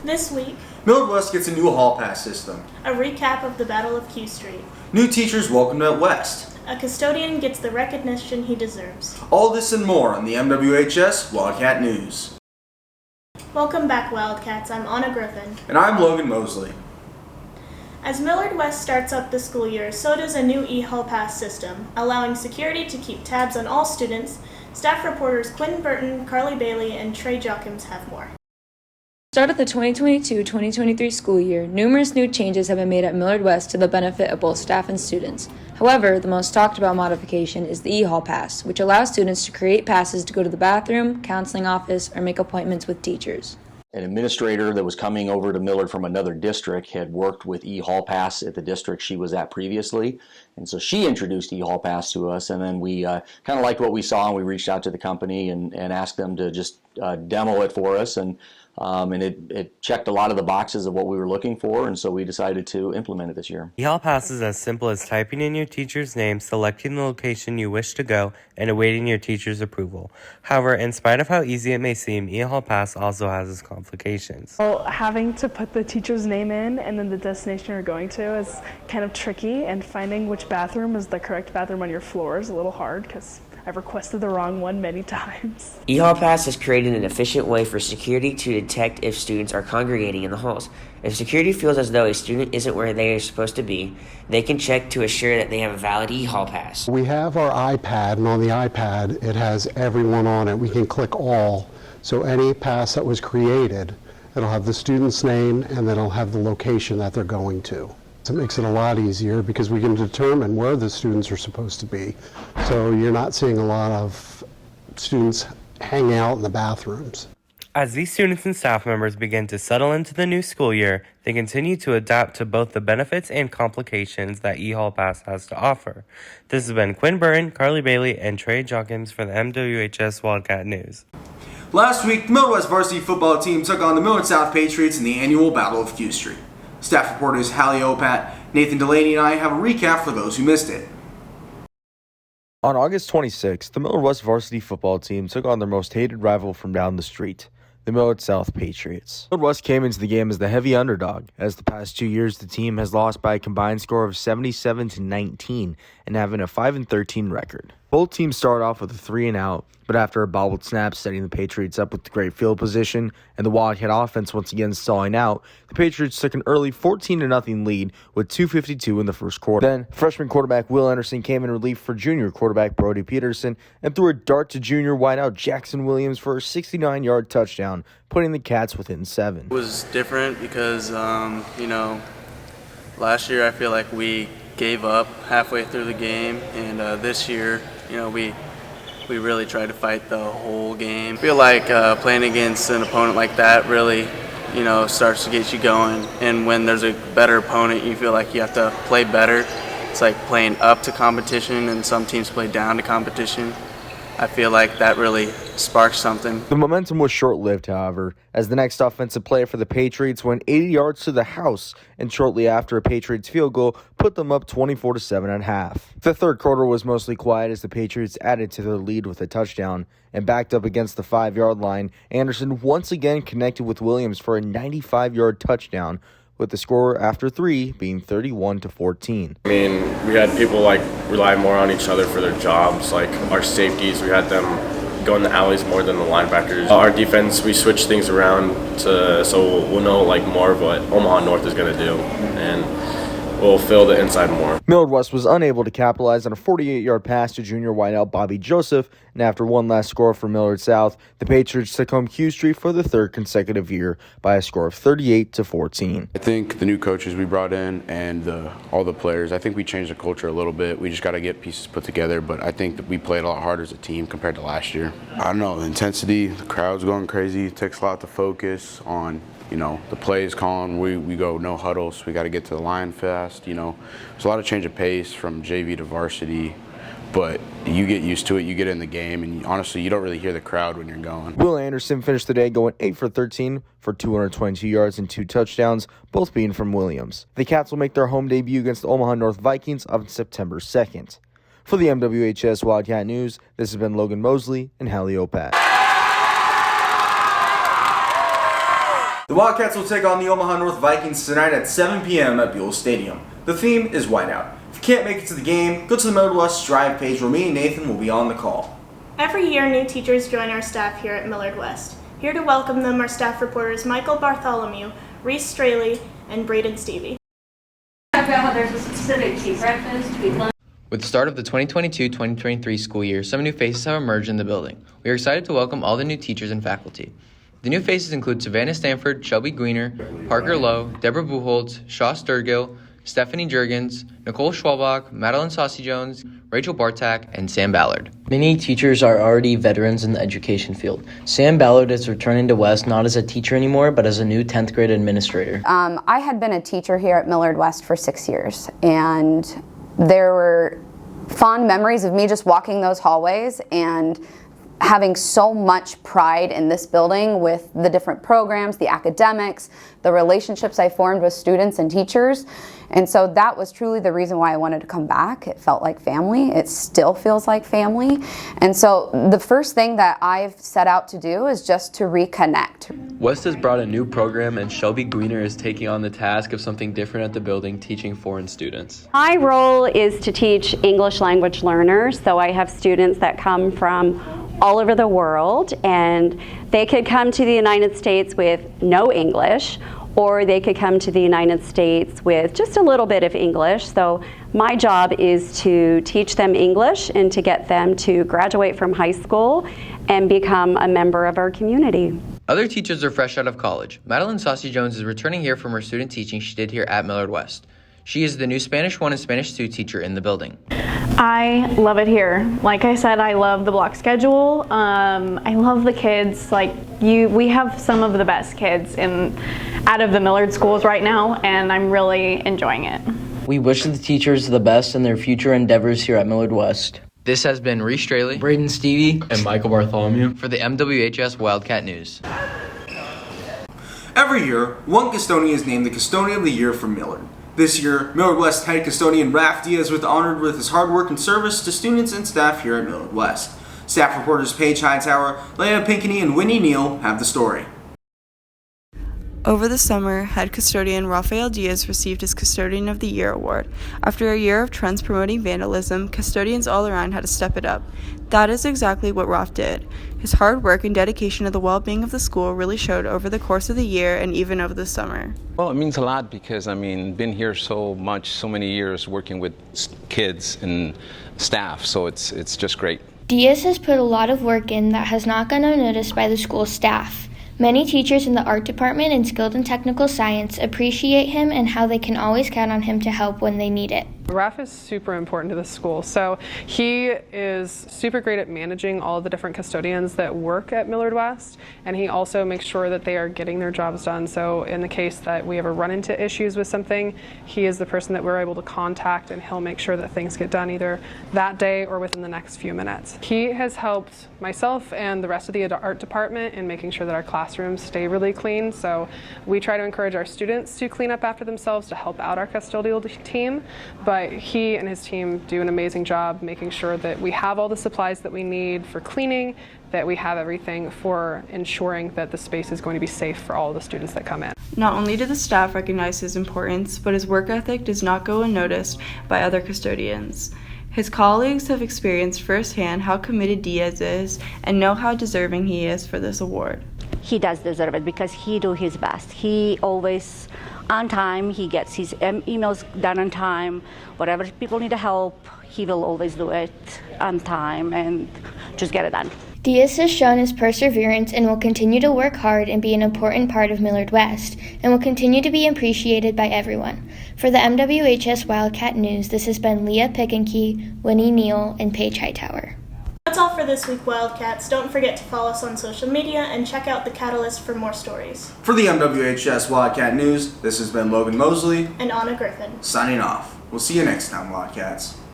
This week, Millard West gets a new hall pass system. a recap of the Battle of Q Street. New teachers welcomed at West. A custodian gets the recognition he deserves. All this and more on the MWHS Wildcat News. Welcome back, Wildcats. I'm Anna Griffin. And I'm Logan Mosley. As Millard West starts up the school year, so does a new e-hall pass system, allowing security to keep tabs on all students. Staff reporters Quinn Burton, Carly Bailey, and Trey Jockins have more. Start of the 2022-2023 school year, numerous new changes have been made at Millard West to the benefit of both staff and students. However, the most talked about modification is the e-hall pass, which allows students to create passes to go to the bathroom, counseling office, or make appointments with teachers. An administrator that was coming over to Millard from another district had worked with e-hall pass at the district she was at previously, and so she introduced e-hall pass to us, and then we kind of liked what we saw, and we reached out to the company and asked them to just demo it for us, and it checked a lot of the boxes of what we were looking for, and so we decided to implement it this year. E-hall pass is as simple as typing in your teacher's name, selecting the location you wish to go, and awaiting your teacher's approval. However, in spite of how easy it may seem, e-hall pass also has its complications. Well, having to put the teacher's name in and then the destination you're going to is kind of tricky, and finding which bathroom is the correct bathroom on your floor is a little hard because I've requested the wrong one many times. E-hall pass has created an efficient way for security to detect if students are congregating in the halls. If security feels as though a student isn't where they are supposed to be, they can check to assure that they have a valid e-hall pass. We have our iPad, and on the iPad it has everyone on it. We can click all, so any pass that was created, it'll have the student's name and then it'll have the location that they're going to. It makes it a lot easier because we can determine where the students are supposed to be. So you're not seeing a lot of students hang out in the bathrooms. As these students and staff members begin to settle into the new school year, they continue to adapt to both the benefits and complications that e-hall pass has to offer. This has been Quinn Burton, Carly Bailey, and Trey Jockins for the MWHS Wildcat News. Last week, the Millard West varsity football team took on the Millard South Patriots in the annual Battle of Q Street. Staff reporters Hallie Opat, Nathan Delaney, and I have a recap for those who missed it. On August 26th, the Millard West varsity football team took on their most hated rival from down the street, the Millard South Patriots. Millard West came into the game as the heavy underdog, as the past 2 years the team has lost by a combined score of 77-19 and having a 5-13 record. Both teams started off with a 3-and-out, but after a bobbled snap setting the Patriots up with great field position and the Wildcat offense once again stalling out, the Patriots took an early 14-0 lead with 2:52 in the first quarter. Then, freshman quarterback Will Anderson came in relief for junior quarterback Brody Peterson and threw a dart to junior wideout Jackson Williams for a 69-yard touchdown, putting the Cats within 7. It was different because, last year I feel like we gave up halfway through the game, and this year, we really tried to fight the whole game. I feel like playing against an opponent like that really, starts to get you going. And when there's a better opponent, you feel like you have to play better. It's like playing up to competition, and some teams play down to competition. I feel like that really sparked something. The momentum was short-lived, however, as the next offensive play for the Patriots went 80 yards to the house, and shortly after a Patriots field goal put them up 24-7 at half. The third quarter was mostly quiet as the Patriots added to their lead with a touchdown, and backed up against the 5-yard line, Anderson once again connected with Williams for a 95-yard touchdown, with the score after 3 being 31-14. I mean, we had people rely more on each other for their jobs, like our safeties. We had them go in the alleys more than the linebackers. Our defense, we switched things around so we'll know more of what Omaha North is going to do, and we'll fill the inside more. Millard West was unable to capitalize on a 48-yard pass to junior wideout Bobby Joseph, and after one last score for Millard South, the Patriots took home Q Street for the third consecutive year by a score of 38-14. I think the new coaches we brought in and all the players, I think we changed the culture a little bit. We just got to get pieces put together, but I think that we played a lot harder as a team compared to last year. I don't know, the intensity, the crowd's going crazy. It takes a lot to focus on. The plays calling, we go no huddles. We got to get to the line fast. There's a lot of change of pace from JV to varsity, but you get used to it. You get in the game, and honestly, you don't really hear the crowd when you're going. Will Anderson finished the day going 8 for 13 for 222 yards and 2 touchdowns, both being from Williams. The Cats will make their home debut against the Omaha North Vikings on September 2nd. For the MWHS Wildcat News, this has been Logan Mosley and Hallie Opat. The Wildcats will take on the Omaha North Vikings tonight at 7 p.m. at Buell Stadium. The theme is whiteout. If you can't make it to the game, go to the Millard West Drive page where me and Nathan will be on the call. Every year, new teachers join our staff here at Millard West. Here to welcome them are staff reporters Michael Bartholomew, Reese Straley, and Braden Stevie. With the start of the 2022-2023 school year, some new faces have emerged in the building. We are excited to welcome all the new teachers and faculty. The new faces include Savannah Stanford, Shelby Greener, Parker Lowe, Deborah Buchholz, Shaw Sturgill, Stephanie Jurgens, Nicole Schwalbach, Madeline SOSSI-JONES, Rachel Bartak, and Sam Ballard. Many teachers are already veterans in the education field. Sam Ballard is returning to West not as a teacher anymore, but as a new 10th grade administrator. I had been a teacher here at Millard West for 6 years, and there were fond memories of me just walking those hallways and having so much pride in this building with the different programs, the academics, the relationships I formed with students and teachers. And so that was truly the reason why I wanted to come back. It felt like family. It still feels like family. And so the first thing that I've set out to do is just to reconnect. West has brought a new program, and Shelby Greener is taking on the task of something different at the building, teaching foreign students. My role is to teach English language learners, so I have students that come from all over the world, and they could come to the United States with no English, or they could come to the United States with just a little bit of English. So my job is to teach them English and to get them to graduate from high school and become a member of our community. Other teachers are fresh out of college. Madeline SOSSI-JONES is returning here from her student teaching she did here at Millard West. She is the new Spanish 1 and Spanish 2 teacher in the building. I love it here. Like I said, I love the block schedule. I love the kids. We have some of the best kids out of the Millard schools right now, and I'm really enjoying it. We wish the teachers the best in their future endeavors here at Millard West. This has been Reese Straley, Braden Stevie, And Michael Bartholomew for the MWHS Wildcat News. Every year, one custodian is named the Custodian of the Year for Millard. This year, Millard West head custodian Raph Diaz was honored with his hard work and service to students and staff here at Millard West. Staff reporters Paige Hightower, Leia Pinkney, and Winnie Neal have the story. Over the summer, head custodian Rafael Diaz received his Custodian of the Year award. After a year of trends promoting vandalism, custodians all around had to step it up. That is exactly what Raf did. His hard work and dedication to the well-being of the school really showed over the course of the year and even over the summer. Well, it means a lot because, been here so many years working with kids and staff, so it's just great. Diaz has put a lot of work in that has not gone unnoticed by the school staff. Many teachers in the art department and skilled and technical science appreciate him and how they can always count on him to help when they need it. Raf is super important to the school, so he is super great at managing all the different custodians that work at Millard West, and he also makes sure that they are getting their jobs done. So in the case that we ever run into issues with something, he is the person that we're able to contact, and he'll make sure that things get done either that day or within the next few minutes. He has helped myself and the rest of the art department in making sure that our classrooms stay really clean, so we try to encourage our students to clean up after themselves to help out our custodial team. But he and his team do an amazing job making sure that we have all the supplies that we need for cleaning, that we have everything for ensuring that the space is going to be safe for all the students that come in. Not only do the staff recognize his importance, but his work ethic does not go unnoticed by other custodians. His colleagues have experienced firsthand how committed Diaz is and know how deserving he is for this award. He does deserve it because he do his best. He always on time, he gets his emails done on time. Whatever people need help, he will always do it on time and just get it done. Diaz has shown his perseverance and will continue to work hard and be an important part of Millard West, and will continue to be appreciated by everyone. For the MWHS Wildcat News, this has been Leah Pickensky, Winnie Neal, and Paige Hightower. That's all for this week, Wildcats. Don't forget to follow us on social media and check out The Catalyst for more stories. For the MWHS Wildcat News, this has been Logan Mosley and Anna Griffin. signing off. We'll see you next time, Wildcats.